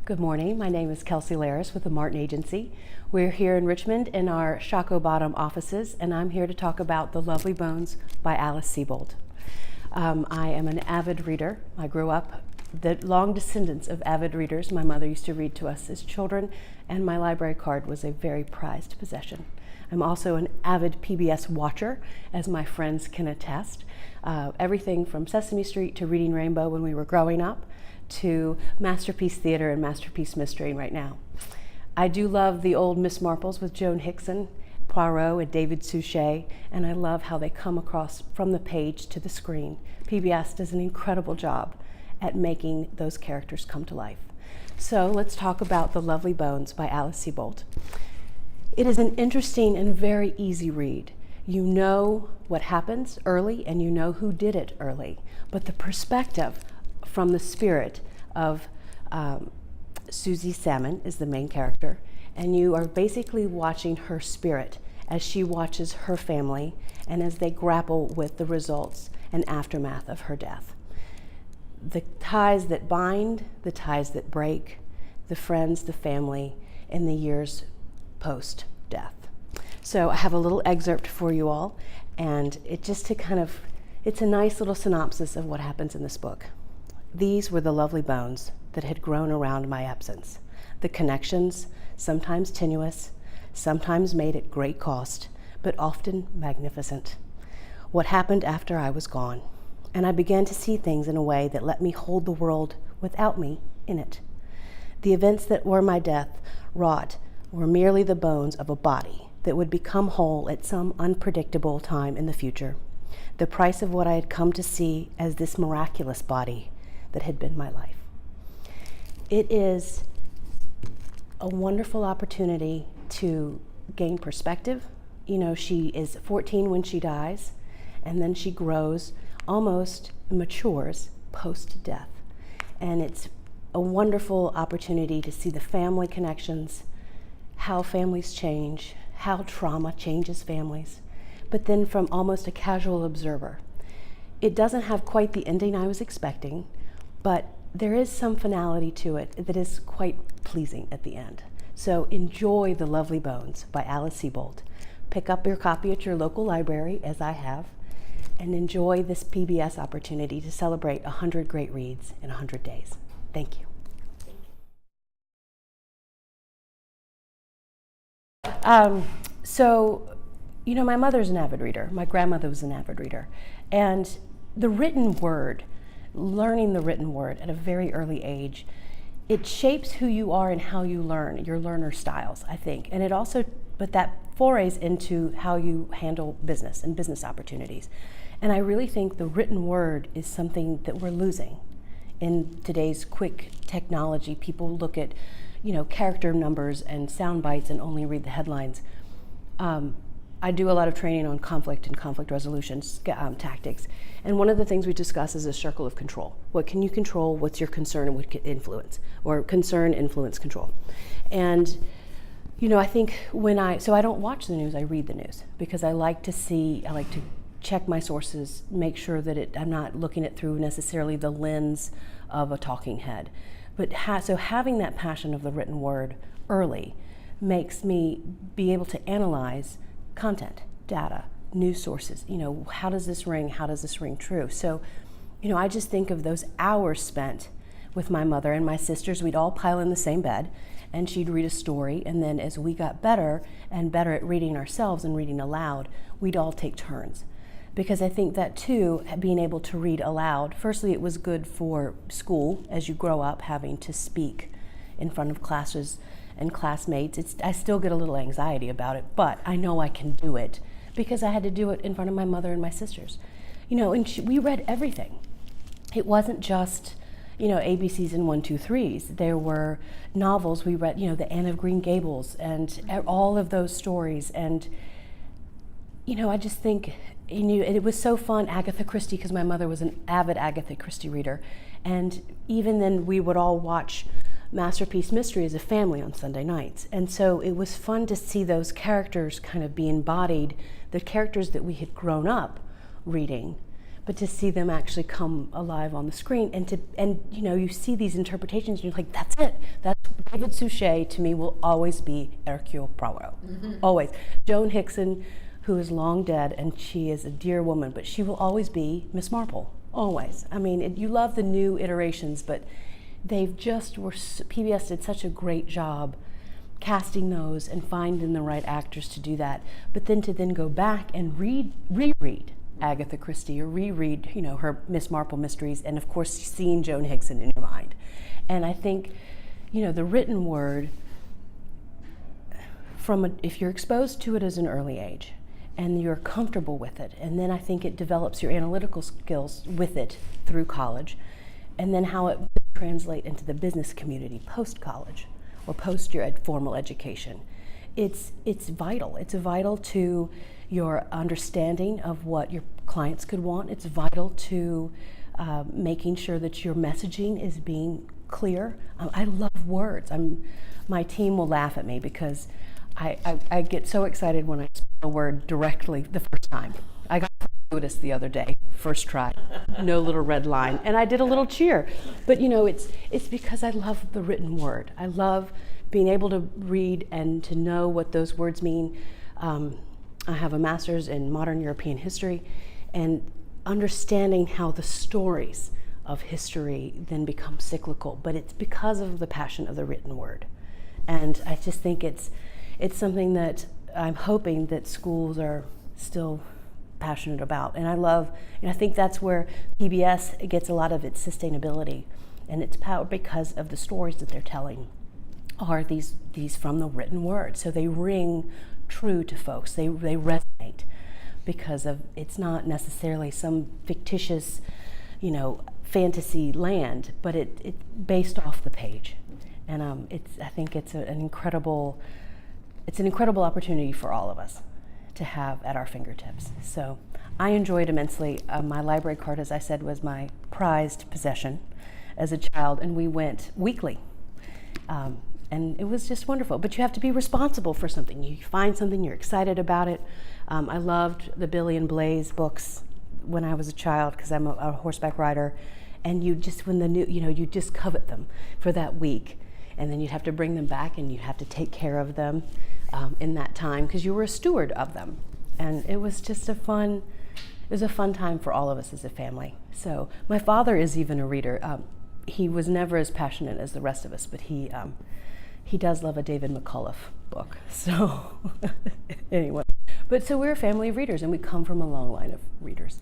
Good morning. My name is Kelsey Laris with the Martin Agency. We're here in Richmond in our Shockoe Bottom offices, and I'm here to talk about The Lovely Bones by Alice Sebold. I am an avid reader. I grew up the long descendants of avid readers. My mother used to read to us as children, and my library card was a very prized possession. I'm also an avid PBS watcher, as my friends can attest. Everything from Sesame Street to Reading Rainbow when we were growing up, to Masterpiece Theater and Masterpiece Mystery right now. I do love the old Miss Marples with Joan Hickson, Poirot, and David Suchet, and I love how they come across from the page to the screen. PBS does an incredible job at making those characters come to life. So let's talk about The Lovely Bones by Alice Sebold. It is an interesting and very easy read. You know what happens early and you know who did it early, but the perspective from the spirit of Susie Salmon is the main character, and you are basically watching her spirit as she watches her family and as they grapple with the results and aftermath of her death. The ties that bind, the ties that break, the friends, the family in the years post-death. So I have a little excerpt for you all, and it's a nice little synopsis of what happens in this book. These were the lovely bones that had grown around my absence. The connections, sometimes tenuous, sometimes made at great cost, but often magnificent. What happened after I was gone, and I began to see things in a way that let me hold the world without me in it. The events that were my death wrought were merely the bones of a body that would become whole at some unpredictable time in the future. The price of what I had come to see as this miraculous body that had been my life. It is a wonderful opportunity to gain perspective. You know, she is 14 when she dies, and then she grows, almost matures post-death. And it's a wonderful opportunity to see the family connections, how families change, how trauma changes families, but then from almost a casual observer. It doesn't have quite the ending I was expecting, but there is some finality to it that is quite pleasing at the end. So enjoy The Lovely Bones by Alice Sebold. Pick up your copy at your local library, as I have, and enjoy this PBS opportunity to celebrate 100 great reads in 100 days. Thank you. My mother's an avid reader. My grandmother was an avid reader. And the written word, learning the written word at a very early age, it shapes who you are and how you learn, your learner styles, I think. And that forays into how you handle business and business opportunities. And I really think the written word is something that we're losing in today's quick technology. People look at, character numbers and sound bites and only read the headlines. I do a lot of training on conflict and conflict resolution tactics. And one of the things we discuss is a circle of control. What can you control? What's your concern and what can influence? Or concern, influence, control. And, I think I don't watch the news, I read the news, because I like to check my sources, make sure that I'm not looking at through necessarily the lens of a talking head. But so having that passion of the written word early makes me be able to analyze content, data, news sources. How does this ring? How does this ring true? So, I just think of those hours spent with my mother and my sisters. We'd all pile in the same bed, and she'd read a story. And then as we got better and better at reading ourselves and reading aloud, we'd all take turns. Because I think that too, being able to read aloud, firstly, it was good for school as you grow up, having to speak in front of classes and classmates. I still get a little anxiety about it, but I know I can do it because I had to do it in front of my mother and my sisters. And we read everything. It wasn't just, ABCs and 1, 2, 3s. There were novels we read, the Anne of Green Gables and all of those stories. And, I just think, it was so fun, Agatha Christie, because my mother was an avid Agatha Christie reader. And even then we would all watch Masterpiece Mystery as a family on Sunday nights. And so it was fun to see those characters kind of be embodied, the characters that we had grown up reading, but to see them actually come alive on the screen, and you see these interpretations, and you're like, that's it. That's David Suchet to me will always be Hercule Poirot, always. Joan Hickson, who is long dead, and she is a dear woman, but she will always be Miss Marple, always. I mean, you love the new iterations, but PBS did such a great job casting those and finding the right actors to do that, but then to go back and reread Agatha Christie, or reread her Miss Marple mysteries, and of course seeing Joan Hickson in your mind. And I think the written word, if you're exposed to it as an early age and you're comfortable with it, and then I think it develops your analytical skills with it through college, and then how it will translate into the business community post-college or post your formal education. It's vital. It's vital to your understanding of what your clients could want. It's vital to making sure that your messaging is being clear. I love words. My team will laugh at me because I get so excited when I spell a word directly the first time. I got noticed the other day, first try, no little red line, and I did a little cheer. But it's because I love the written word. I love being able to read and to know what those words mean. I have a master's in modern European history, and understanding how the stories of history then become cyclical, but it's because of the passion of the written word. And I just think it's something that I'm hoping that schools are still passionate about. And I think that's where PBS gets a lot of its sustainability and its power, because of the stories that they're telling are these from the written word. So they ring true to folks. They resonate because of it's not necessarily some fictitious, fantasy land, but it's based off the page. And I think it's an incredible opportunity for all of us to have at our fingertips. So I enjoyed immensely. My library card, as I said, was my prized possession as a child, and we went weekly. And it was just wonderful. But you have to be responsible for something. You find something, you're excited about it. I loved the Billy and Blaze books when I was a child, because I'm a horseback rider. And you just, you just covet them for that week. And then you'd have to bring them back, and you have to take care of them in that time, because you were a steward of them. And it was just a fun time for all of us as a family. So my father is even a reader. He was never as passionate as the rest of us, but he does love a David McCullough book. So anyway, but so we're a family of readers, and we come from a long line of readers.